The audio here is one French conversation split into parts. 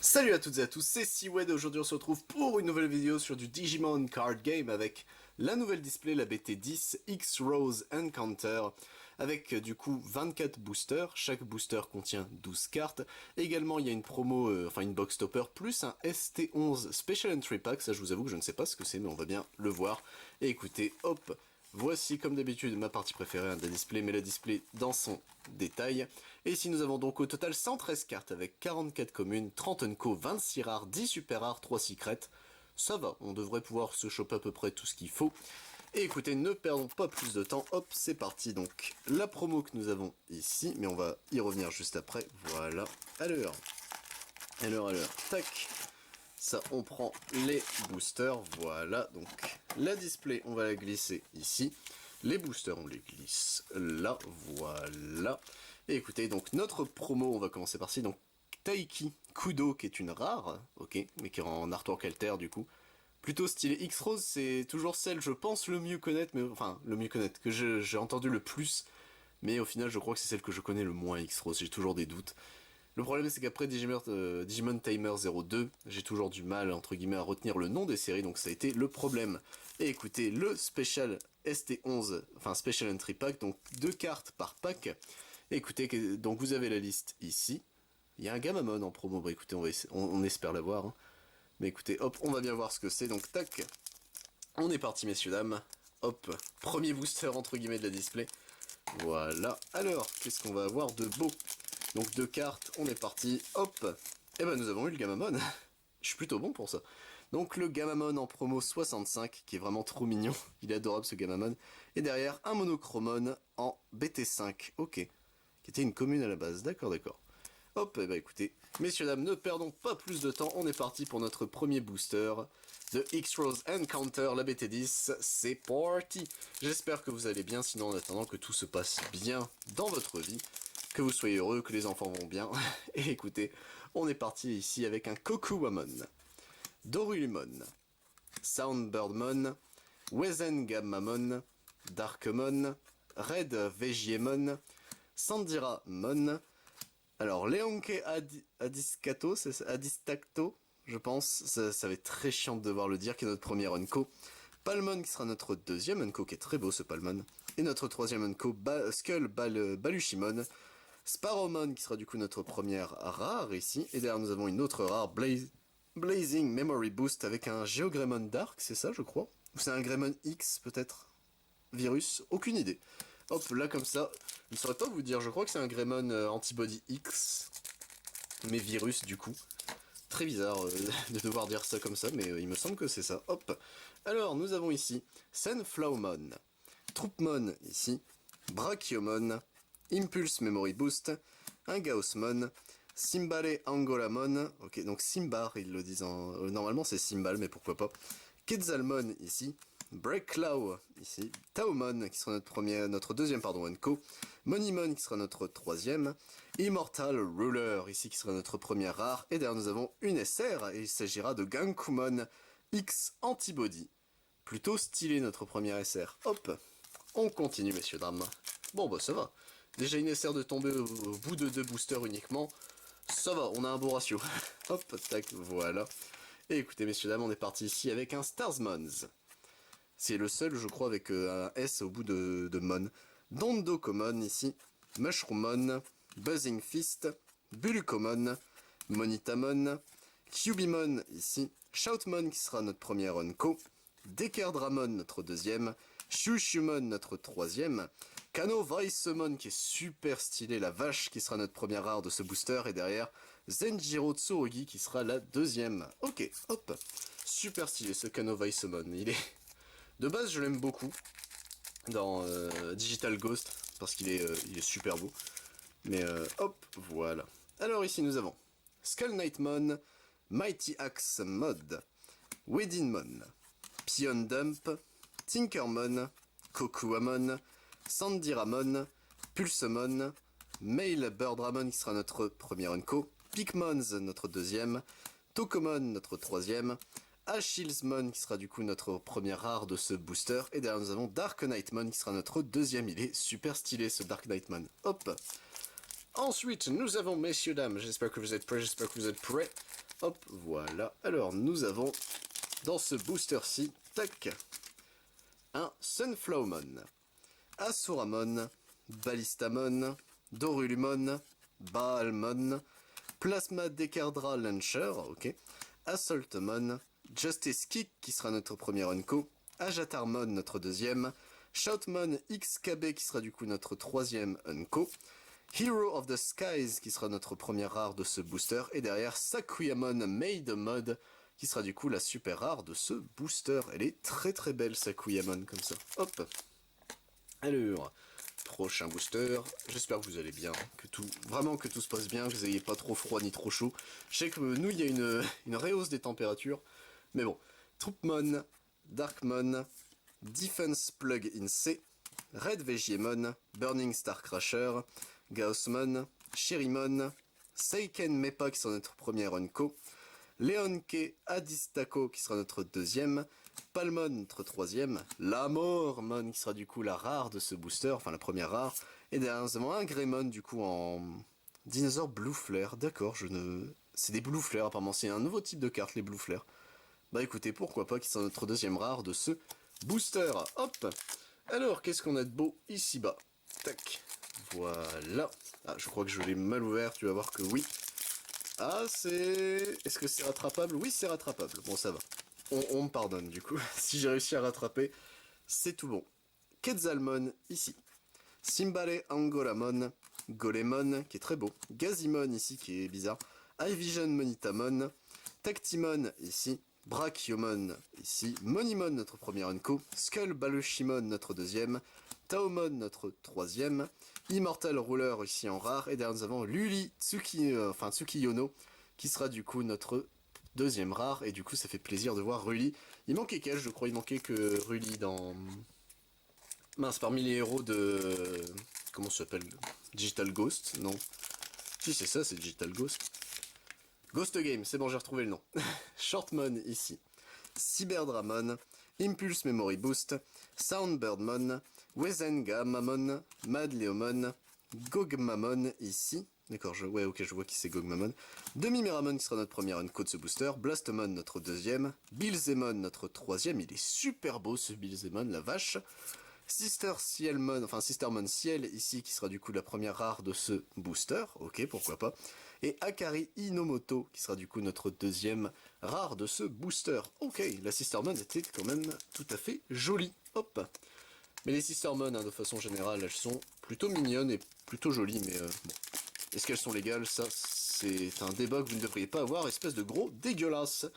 Salut à toutes et à tous, c'est Seawed et aujourd'hui on se retrouve pour une nouvelle vidéo sur du Digimon Card Game avec la nouvelle display, la BT10 X-Rose Encounter, avec du coup 24 boosters, chaque booster contient 12 cartes, et également il y a une promo, enfin une box topper, plus un ST11 Special Entry Pack, ça je vous avoue que je ne sais pas ce que c'est mais on va bien le voir, et écoutez, hop, voici comme d'habitude ma partie préférée de la display, mais la display dans son détail. Et ici nous avons donc au total 113 cartes avec 44 communes, 30 unco, 26 rares, 10 super rares, 3 secrets. Ça va, on devrait pouvoir se choper à peu près tout ce qu'il faut. Et écoutez, ne perdons pas plus de temps, hop, c'est parti. Donc la promo que nous avons ici, mais on va y revenir juste après, voilà. Alors, tac. Ça, on prend les boosters, voilà, donc la display, on va la glisser ici, les boosters, on les glisse là, voilà, et écoutez, donc notre promo, on va commencer par ci, donc Taiki Kudo, qui est une rare, ok, mais qui est en artwork alter, du coup, plutôt stylé. X-Rose, c'est toujours celle, je pense, le mieux connaître, mais enfin, le mieux connaître, que j'ai entendu le plus, mais au final, je crois que c'est celle que je connais le moins, X-Rose, j'ai toujours des doutes. Le problème c'est qu'après Digimon Timer 02, j'ai toujours du mal entre guillemets à retenir le nom des séries, donc ça a été le problème. Et écoutez, le Special ST11, enfin Special Entry Pack, donc 2 cartes par pack. Et écoutez, donc vous avez la liste ici. Il y a un Gamamon en promo, bah écoutez, on espère l'avoir. Hein. Mais écoutez, hop, on va bien voir ce que c'est, donc tac. On est parti messieurs dames. Hop, premier booster entre guillemets de la display. Voilà, alors, qu'est-ce qu'on va avoir de beau? Donc 2 cartes, on est parti, hop. Et ben nous avons eu le Gamamon. Je suis plutôt bon pour ça. Donc le Gamamon en promo 65, qui est vraiment trop mignon. Il est adorable ce Gamamon. Et derrière, un Monochromon en BT5, ok. Qui était une commune à la base, d'accord, d'accord. Hop, et bah écoutez, messieurs dames, ne perdons pas plus de temps, on est parti pour notre premier booster de X-Rose Encounter, la BT10, c'est parti. J'espère que vous allez bien, sinon en attendant que tout se passe bien dans votre vie, que vous soyez heureux, que les enfants vont bien, et écoutez, on est parti ici avec un Kokuwamon, Dorulumon, Soundbirdmon, Wezengamamon, Darkmon, Red Vegiemon, Sandiramon. Alors, Leonke Adiscato, c'est Adistacto, je pense, ça va être très chiant de devoir le dire, qui est notre premier Unco. Palmon qui sera notre deuxième Unco, qui est très beau ce Palmon. Et notre troisième Unco, Balushimon. Sparrowmon qui sera du coup notre première rare ici. Et derrière nous avons une autre rare, Blazing Memory Boost avec un Geogreymon Dark, c'est ça je crois? Ou c'est un Greymon X peut-être? Virus? Aucune idée. Hop, là comme ça, je ne saurais pas vous dire, je crois que c'est un Greymon Antibody X, mais virus du coup. Très bizarre de devoir dire ça comme ça, mais il me semble que c'est ça. Hop. Alors, nous avons ici Senflowmon, Troupmon ici, Brachiomon, Impulse Memory Boost, un Gaussmon, Simbale Angolamon, ok, donc Simbar, ils le disent normalement c'est Simbal, mais pourquoi pas. Quetzalmon ici, Breaklaw ici, Taomon qui sera notre deuxième Unco, Monimon qui sera notre troisième, Immortal Ruler ici qui sera notre première rare, et derrière nous avons une SR et il s'agira de Gankumon X Antibody. Plutôt stylé notre première SR. Hop, on continue messieurs dames. Bon bah ça va. Déjà une SR de tomber au bout de 2 boosters uniquement. Ça va, on a un bon ratio. Hop, tac, voilà. Et écoutez messieurs dames, on est parti ici avec un Starsmons. C'est le seul, je crois, avec un S au bout de Mon. Dondokomon ici, Mushroomon, Buzzing Fist, Bulukomon, Monitamon, Cubimon ici, Shoutmon qui sera notre premier Unco, Dekerdramon notre deuxième, Shushumon notre troisième, Kano Vaisumon qui est super stylé, la vache qui sera notre première rare de ce booster, et derrière Zenjiro Tsurugi qui sera la deuxième. Ok, hop, super stylé ce Kano Vaisumon, de base, je l'aime beaucoup dans Digital Ghost parce il est super beau. Mais hop, voilà. Alors ici nous avons Skull Knightmon, Mighty Axe Mod, Wedinmon, Pion Dump, Tinkermon, Kokuamon, Sandiramon, Pulsemon, Mail Birdramon qui sera notre premier Unco, Pikmons notre deuxième, Tokomon notre troisième, Achillesmon qui sera du coup notre première rare de ce booster, et derrière nous avons Dark Knightmon qui sera notre deuxième, il est super stylé ce Dark Knightmon. Hop. Ensuite, nous avons, messieurs, dames, j'espère que vous êtes prêts. Hop, voilà. Alors, nous avons, dans ce booster-ci, tac, un Sunflowmon, Asuramon, Ballistamon, Dorulumon, Baalmon, Plasma Decardra Launcher, ok, Assaultmon, Justice Kick qui sera notre premier Unco, Ajatarmon notre deuxième, Shoutmon XKB qui sera du coup notre troisième Unco, Hero of the Skies qui sera notre première rare de ce booster, et derrière Sakuyamon Made Mod qui sera du coup la super rare de ce booster. Elle est très très belle Sakuyamon comme ça. Hop. Alors, prochain booster, j'espère que vous allez bien, que tout se passe bien, que vous n'ayez pas trop froid ni trop chaud. Je sais que nous, il y a une réhausse des températures, mais bon. Troupmon, Darkmon, Defense Plug in C, Red Vegiemon, Burning Star Crasher, Gaussmon, Shirimon, Seiken Mepa qui sera notre première Unco, Leonke Adistako qui sera notre deuxième, Palmon notre troisième, Lamormon qui sera du coup la rare de ce booster, enfin la première rare, et derrière nous avons un Greymon du coup en dinosaure Blue Flare, d'accord, c'est des Blue Flare apparemment, c'est un nouveau type de carte les Blue Flare. Bah écoutez, pourquoi pas, qui sera notre deuxième rare de ce booster, hop. Alors, qu'est-ce qu'on a de beau ici-bas? Tac, voilà. Ah, je crois que je l'ai mal ouvert, tu vas voir que oui. Ah, c'est... Est-ce que c'est rattrapable? Oui, c'est rattrapable. Bon, ça va. On me pardonne, du coup. Si j'ai réussi à rattraper, c'est tout bon. Quetzalmon, ici. Simbale Angolamon. Golemon, qui est très beau. Gazimon, ici, qui est bizarre. Ivision Monitamon. Tactimon, ici. Brachiomon, ici. Monimon, notre premier Unco. Skull Balushimon, notre deuxième. Taomon, notre troisième. Immortal Ruler, ici en rare. Et derrière, nous avons Luli Tsukiyono, qui sera du coup notre deuxième rare. Et du coup, ça fait plaisir de voir Ruli. Il manquait qu'elle, je crois. Il manquait que Ruli dans... Mince, parmi les héros de... Comment ça s'appelle? Digital Ghost? Non. Si, c'est ça, c'est Digital Ghost. Ghost Game, c'est bon, j'ai retrouvé le nom. Shortmon ici. Cyberdramon, Impulse Memory Boost, Soundbirdmon, Wezengamamon, Madleomon, Gogmamon ici. D'accord, je vois qui c'est Gogmamon. Demi-Meramon qui sera notre première Unco de ce booster. Blastomon notre deuxième. Bilzemon notre troisième. Il est super beau ce Bilzemon, la vache. Sistermon Ciel ici qui sera du coup la première rare de ce booster, ok pourquoi pas, et Akari Inomoto qui sera du coup notre deuxième rare de ce booster, ok, la Sistermon était quand même tout à fait jolie, hop, mais les Sistermon hein, de façon générale elles sont plutôt mignonnes et plutôt jolies, mais bon, est-ce qu'elles sont légales, ça c'est un débat que vous ne devriez pas avoir, espèce de gros dégueulasse.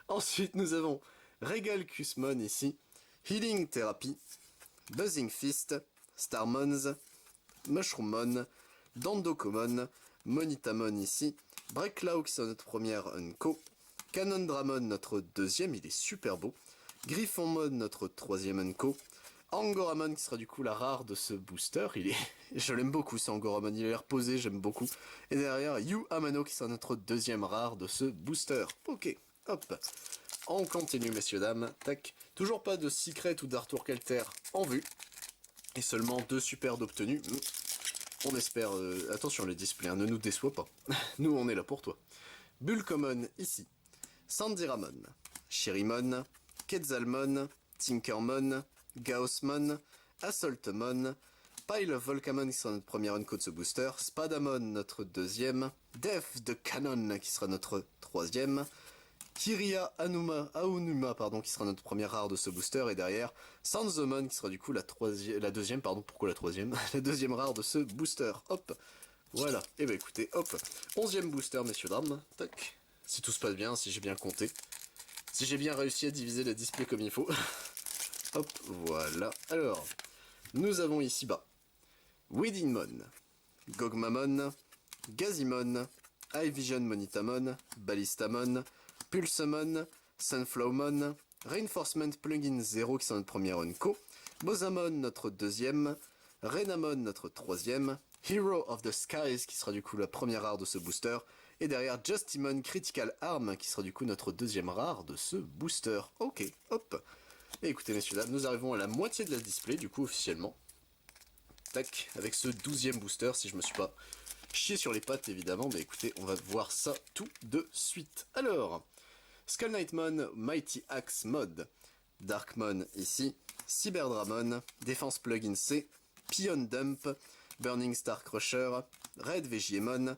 Ensuite nous avons Regalcusmon ici, Healing Therapy, Buzzing Fist, Starmons, Mushroommon, Dandokomon, Monitamon ici, Breaklaw qui sera notre première Unco, Canondramon notre deuxième, il est super beau, Griffonmon notre troisième Unco, Angoramon qui sera du coup la rare de ce booster, je l'aime beaucoup ce Angoramon, il a l'air posé, j'aime beaucoup, et derrière Yu Amano qui sera notre deuxième rare de ce booster, ok, hop. On continue messieurs dames, tac, toujours pas de secret ou d'Artwork Alter en vue, et seulement 2 super d'obtenus, on espère, attention les displays, hein, ne nous déçois pas, nous on est là pour toi. Bulkomon ici, Sandiramon, Shirimon, Quetzalmon, Tinkermon, Gaussmon, Assaultmon, Pile of Volcamon qui sera notre première Unco de ce booster, Spadamon notre deuxième, Death the Cannon qui sera notre troisième, Kiria Aonuma qui sera notre première rare de ce booster, et derrière Sanzomon qui sera du coup la deuxième, pourquoi la troisième? La deuxième rare de ce booster, hop, voilà, et bah écoutez, hop, 11e booster messieurs dames, tac, si tout se passe bien, si j'ai bien compté, si j'ai bien réussi à diviser le display comme il faut, hop, voilà, alors, nous avons ici bas, Weedinmon, Gogmamon, Gazimon, Ivision Monitamon, Ballistamon, Pulsemon, Sunflowmon, Reinforcement Plugin 0 qui sont notre première Unco, Bozamon notre deuxième, Renamon notre troisième, Hero of the Skies qui sera du coup la première rare de ce booster, et derrière Justimon Critical Arm qui sera du coup notre deuxième rare de ce booster. Ok, hop. Et écoutez messieurs dames, nous arrivons à la moitié de la display du coup officiellement. Tac, avec ce 12e booster si je me suis pas chier sur les pattes évidemment, mais écoutez, on va voir ça tout de suite. Alors, Skull Knightmon, Mighty Axe Mod, Darkmon ici, Cyberdramon, Défense Plugin C, Pion Dump, Burning Star Crusher, Red Vegiemon,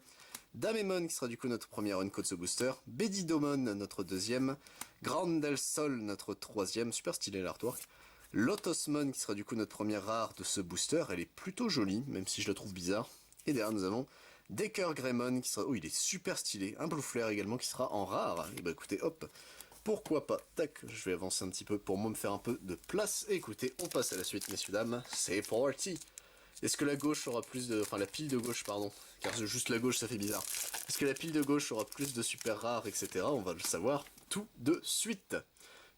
Damemon qui sera du coup notre premier unco de ce booster, Bedidomon notre deuxième, Grandel Sol notre troisième, super stylé l'artwork, Lotosmon qui sera du coup notre première rare de ce booster, elle est plutôt jolie, même si je la trouve bizarre, et derrière nous avons Decker Greymon qui sera, oh il est super stylé, un Blue Flare également qui sera en rare, et bah écoutez hop, pourquoi pas, tac, je vais avancer un petit peu pour moi me faire un peu de place, et écoutez, on passe à la suite messieurs dames, c'est parti. Est-ce que la gauche aura plus de... Enfin, la pile de gauche, pardon. Car juste la gauche, ça fait bizarre. Est-ce que la pile de gauche aura plus de super rares, etc. On va le savoir tout de suite.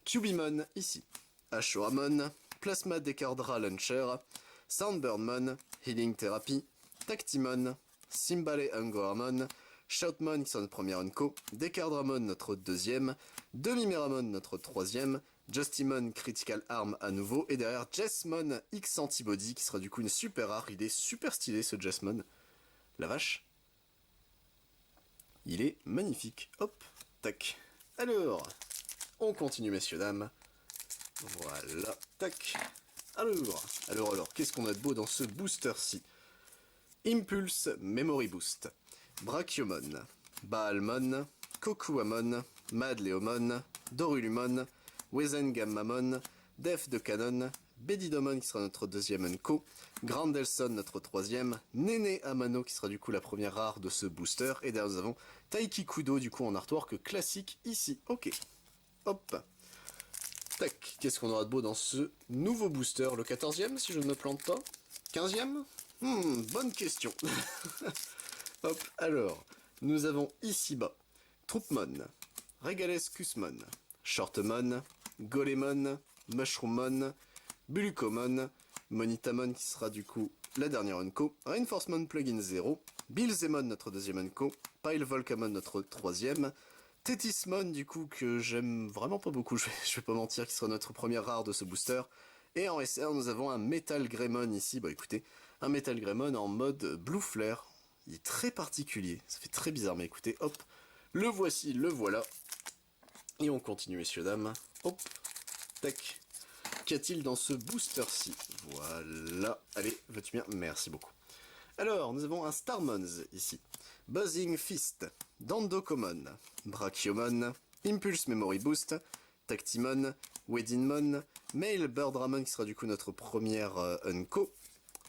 Cubimon, ici. Ashoramon, Plasma Decardra Launcher, Soundbirdmon, Healing Therapy, Tactimon, Cymbale Angoramon, Shoutmon qui sera notre première unco, Decardramon notre deuxième, Demi-Meramon notre troisième, Justimon Critical Arm à nouveau, et derrière Jessmon X Antibody qui sera du coup une super rare, il est super stylé ce Jessmon, la vache, il est magnifique, hop, tac, alors, on continue messieurs dames, voilà, tac, alors, qu'est-ce qu'on a de beau dans ce booster-ci? Impulse Memory Boost, Brachiomon, Baalmon, Kokuamon, Madleomon, Dorulumon, Wezengammamon, Def de Canon, Bedidomon qui sera notre deuxième unco, Grandelson notre troisième, Nene Amano qui sera du coup la première rare de ce booster, et derrière nous avons Taiki Kudo du coup en artwork classique ici, ok, hop, tac, qu'est-ce qu'on aura de beau dans ce nouveau booster, le 14e si je ne me plante pas, 15e? Bonne question. Hop, alors, nous avons ici-bas Troupmon, Regalescusmon, Shortmon, Golemon, Mushroommon, Bulucomon, Monitamon qui sera du coup la dernière unco, Reinforcement Plugin 0, Bilzemon notre deuxième unco, Pylevolcamon notre troisième, Tetismon du coup que j'aime vraiment pas beaucoup, je vais pas mentir, qui sera notre première rare de ce booster, et en SR nous avons un Metal Greymon ici, bah écoutez, un Metal Greymon en mode Blue Flare, il est très particulier, ça fait très bizarre, mais écoutez, hop, le voici, le voilà, et on continue messieurs dames, hop, tac, qu'y a-t-il dans ce booster-ci? Voilà, allez, veux-tu bien? Merci beaucoup. Alors, nous avons un Starmons ici, Buzzing Fist, Dandokomon, Brachiomon, Impulse Memory Boost, Tactimon, Wedinmon, Male Birdramon qui sera du coup notre première unco,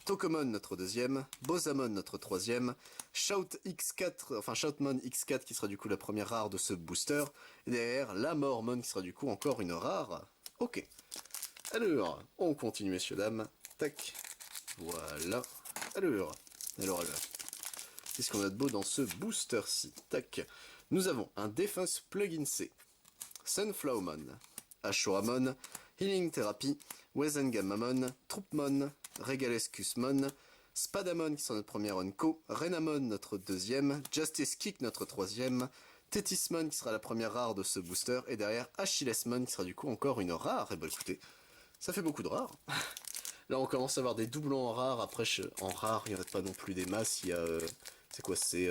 Tokomon notre deuxième, Bozamon notre troisième, Shout X4, enfin Shoutmon X4 qui sera du coup la première rare de ce booster, et derrière la Mormon qui sera du coup encore une rare. Ok. Alors, on continue messieurs dames. Tac. Voilà. Alors. Qu'est-ce qu'on a de beau dans ce booster-ci? Tac. Nous avons un Defense Plugin C, Sunflowmon, Ashoramon, Healing Therapy, Wezengammamon, Troupmon, Regalescusmon, Spadamon qui sont notre première unco, Renamon notre deuxième, Justice Kick notre troisième, Tetismon qui sera la première rare de ce booster, et derrière Achillesmon qui sera du coup encore une rare. Et bah écoutez, ça fait beaucoup de rares. Là on commence à avoir des doublons en rare, après en rare il n'y en a pas non plus des masses, il y a... c'est quoi, c'est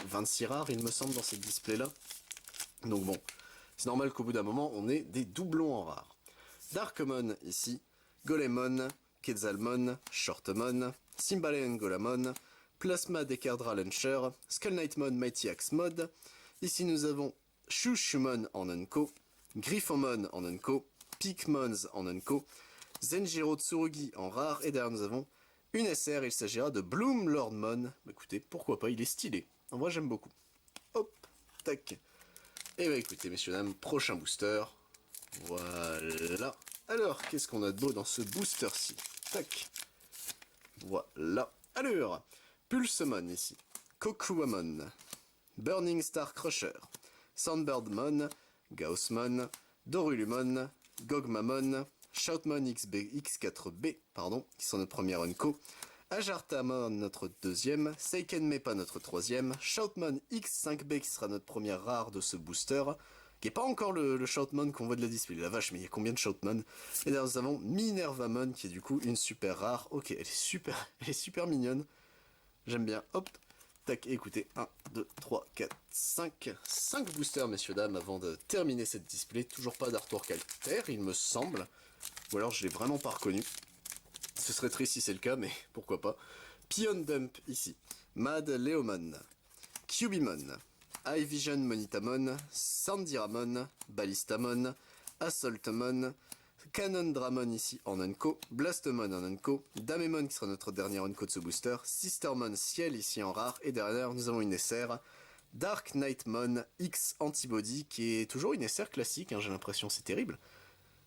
26 rares il me semble dans cette display là. Donc bon, c'est normal qu'au bout d'un moment on ait des doublons en rare. Darkmon ici, Golemon, Quetzalmon, Shortmon, Cymbale Angolamon, Plasma Decardra Launcher, Skull Knightmon Mighty Axe Mod. Ici nous avons Shushumon en unco, Griffomon en unco, Pikmons en unco, Zenjiro Tsurugi en rare, et derrière nous avons une SR, il s'agira de Bloom Lordmon. Écoutez, pourquoi pas, il est stylé. En vrai j'aime beaucoup. Hop, tac. Et bah écoutez messieurs dames, prochain booster. Voilà. Alors, qu'est-ce qu'on a de beau dans ce booster-ci? Tac. Voilà. Alors, Pulsemon ici. Kokuamon. Burning Star Crusher. Soundbirdmon. Gaussmon. Dorulumon. Gogmamon. Shoutmon X4B, pardon, qui sont notre première unco. Ajartamon notre deuxième. Seiken Meppa notre troisième. Shoutmon X5B qui sera notre première rare de ce booster. Qui n'est pas encore le Shoutmon qu'on voit de la display. La vache, mais il y a combien de Shoutmon? Et derrière nous avons Minervamon qui est du coup une super rare. Ok, elle est super mignonne. J'aime bien. Hop, Tac, écoutez, 1, 2, 3, 4, 5. 5 boosters, messieurs, dames, avant de terminer cette display. Toujours pas d'artwork alter, il me semble. Ou alors je l'ai vraiment pas reconnu. Ce serait triste si c'est le cas, mais pourquoi pas. Pion Dump, ici. Mad Leomon. Cubimon. iVision Monitamon. Sandiramon. Ballistamon. Assaultamon. Canon Dramon ici en Unco, Blastomon en Unco, Damemon qui sera notre dernier Unco de ce booster, Sistermon Ciel ici en rare, et derrière nous avons une SR, Dark Knightmon X Antibody qui est toujours une SR classique, hein, j'ai l'impression, c'est terrible.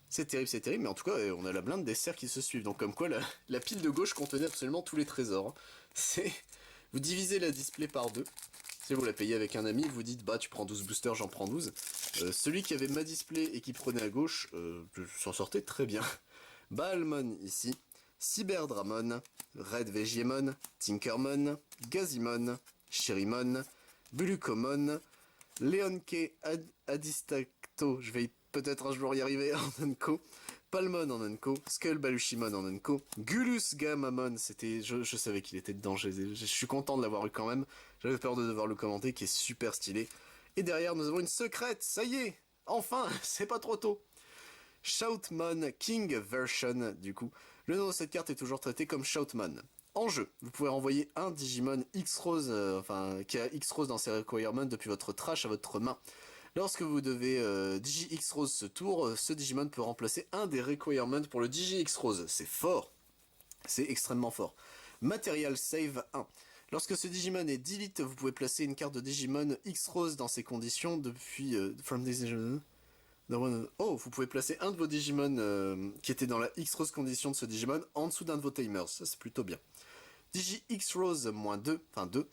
C'est terrible, mais en tout cas on a la blinde des SR qui se suivent, donc comme quoi la pile de gauche contenait absolument tous les trésors. Hein. C'est... Vous divisez la display par deux. Si vous la payez avec un ami, vous dites bah tu prends 12 boosters, j'en prends 12. Celui qui avait ma display et qui prenait à gauche, s'en sortait très bien. Baalmon ici, Cyberdramon, Red Vegiemon, Tinkermon, Gazimon, Shirimon, Bulucomon, Leonke Adistacto, je vais peut-être un jour y arriver en Unco, Palmon en Unco, Skullbalushimon en Unco, Gulus Gamamon, c'était, je savais qu'il était dedans, je suis content de l'avoir eu quand même, j'avais peur de devoir le commenter, qui est super stylé. Et derrière nous avons une secrète, ça y est, enfin, c'est pas trop tôt. Shoutmon King Version, du coup, le nom de cette carte est toujours traité comme Shoutmon. En jeu, vous pouvez renvoyer un Digimon X-Rose, qui a X-Rose dans ses requirements depuis votre trash à votre main. Lorsque vous devez Digi X-Rose ce tour, ce Digimon peut remplacer un des requirements pour le Digi X-Rose. C'est fort. C'est extrêmement fort. Material Save 1. Lorsque ce Digimon est delete, vous pouvez placer une carte de Digimon X-Rose dans ces conditions depuis... from this Digimon... Oh, vous pouvez placer un de vos Digimon qui était dans la X-Rose condition de ce Digimon en dessous d'un de vos timers. Ça, c'est plutôt bien. Digi X-Rose -2, enfin 2.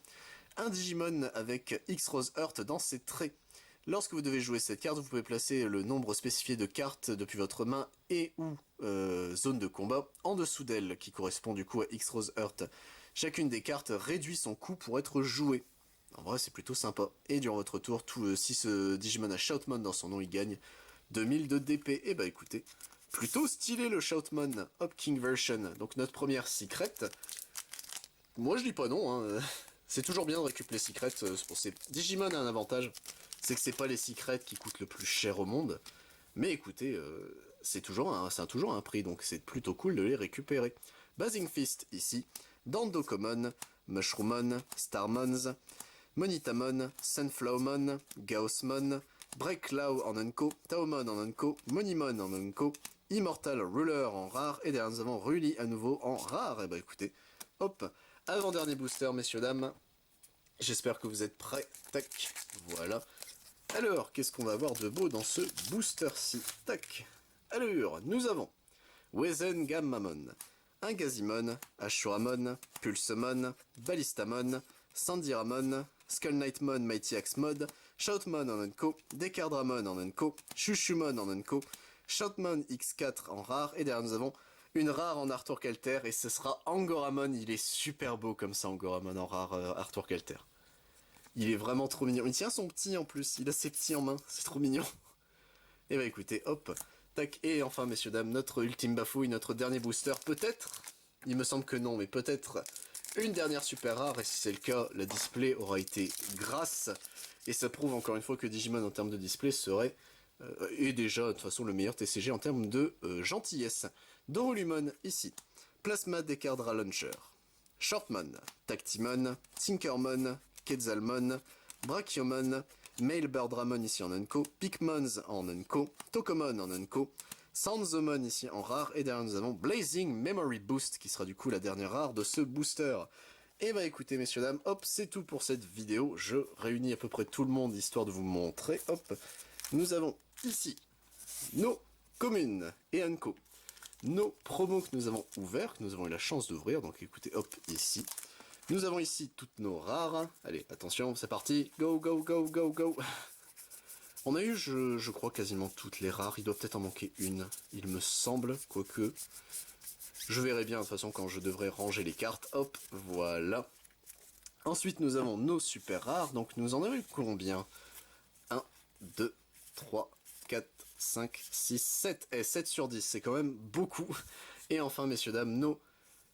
Un Digimon avec X-Rose Earth dans ses traits. Lorsque vous devez jouer cette carte, vous pouvez placer le nombre spécifié de cartes depuis votre main et ou zone de combat en dessous d'elle, qui correspond du coup à X-Rose Earth. Chacune des cartes réduit son coût pour être jouée. En vrai, c'est plutôt sympa. Et durant votre tour, si ce Digimon a Shoutmon dans son nom, il gagne 2000 de DP. Et bah écoutez, plutôt stylé le Shoutmon Hop King Version. Donc notre première secret. Moi je dis pas non, hein. C'est toujours bien de récupérer les secrets pour ces Digimon a un avantage, c'est que c'est pas les secrets qui coûtent le plus cher au monde. Mais écoutez, c'est toujours un prix, donc c'est plutôt cool de les récupérer. Basing Fist ici, Dandokomon, Mushroomon, Starmons, Monitamon, Sunflowmon, Gaussmon, Breaklaw en Unco, Taomon en Unco, Monimon en Unco, Immortal Ruler en rare, et derrière nous avons Ruli à nouveau en rare. Et bah écoutez, hop, avant-dernier booster, messieurs, dames. J'espère que vous êtes prêts. Tac, voilà. Alors, qu'est-ce qu'on va avoir de beau dans ce booster-ci? Tac. Alors, nous avons Wezen Gammamon, un Gazimon, Ashuramon, Pulsemon, Ballistamon, Sandiramon, Skull Knightmon Mighty Axe Mod, Shoutmon en Unco, Dekardramon en Unco, Shushumon en Unco, Shoutmon X4 en rare, et derrière nous avons une rare en Artwork Alter, et ce sera Angoramon. Il est super beau comme ça, Angoramon en rare Artwork Alter. Il est vraiment trop mignon. Il tient son petit en plus, il a ses petits en main, c'est trop mignon. Et bah écoutez, hop, tac, et enfin messieurs dames, notre ultime bafouille, notre dernier booster, peut-être, il me semble que non, mais peut-être une dernière super rare, et si c'est le cas, la display aura été grasse, et ça prouve encore une fois que Digimon en termes de display serait, et déjà de toute façon le meilleur TCG en termes de gentillesse. Dorulumon ici, Plasma Dekardra Launcher, Shortmon, Tactimon, Tinkermon, Quetzalmon, Brachiomon, Mailbirdramon ici en Unco, Pikmons en Unco, Tokomon en Unco, Sanzomon ici en rare, et derrière nous avons Blazing Memory Boost, qui sera du coup la dernière rare de ce booster. Et bah écoutez messieurs dames, hop, c'est tout pour cette vidéo, je réunis à peu près tout le monde histoire de vous montrer, hop, nous avons ici nos communes et Unco, nos promos que nous avons ouverts, que nous avons eu la chance d'ouvrir, donc écoutez, hop, ici. Nous avons ici toutes nos rares. Allez, attention, c'est parti. Go, go, go, go, go. On a eu, je crois, quasiment toutes les rares. Il doit peut-être en manquer une, il me semble, quoique. Je verrai bien, de toute façon, quand je devrais ranger les cartes. Hop, voilà. Ensuite, nous avons nos super rares. Donc, nous en avons eu combien? 1, 2, 3, 4, 5, 6, 7. Et 7 sur 10, c'est quand même beaucoup. Et enfin, messieurs, dames, nos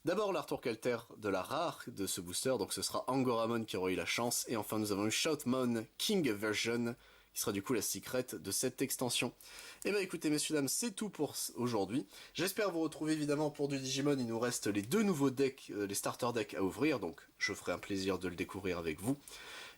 D'abord l'artwork alter de la rare de ce booster, donc ce sera Angoramon qui aura eu la chance, et enfin nous avons eu Shoutmon King Version, qui sera du coup la secret de cette extension. Et bah écoutez messieurs dames, c'est tout pour aujourd'hui. J'espère vous retrouver évidemment pour du Digimon, il nous reste les 2 nouveaux decks, les starter decks à ouvrir, donc je ferai un plaisir de le découvrir avec vous.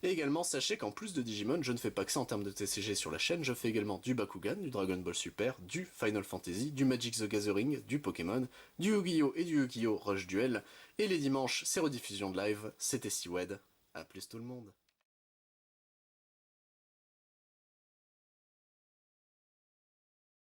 Et également, sachez qu'en plus de Digimon, je ne fais pas que ça en termes de TCG sur la chaîne, je fais également du Bakugan, du Dragon Ball Super, du Final Fantasy, du Magic the Gathering, du Pokémon, du Yu-Gi-Oh! Et du Yu-Gi-Oh! Rush Duel, et les dimanches, c'est rediffusion de live, c'était Siwed, à plus tout le monde.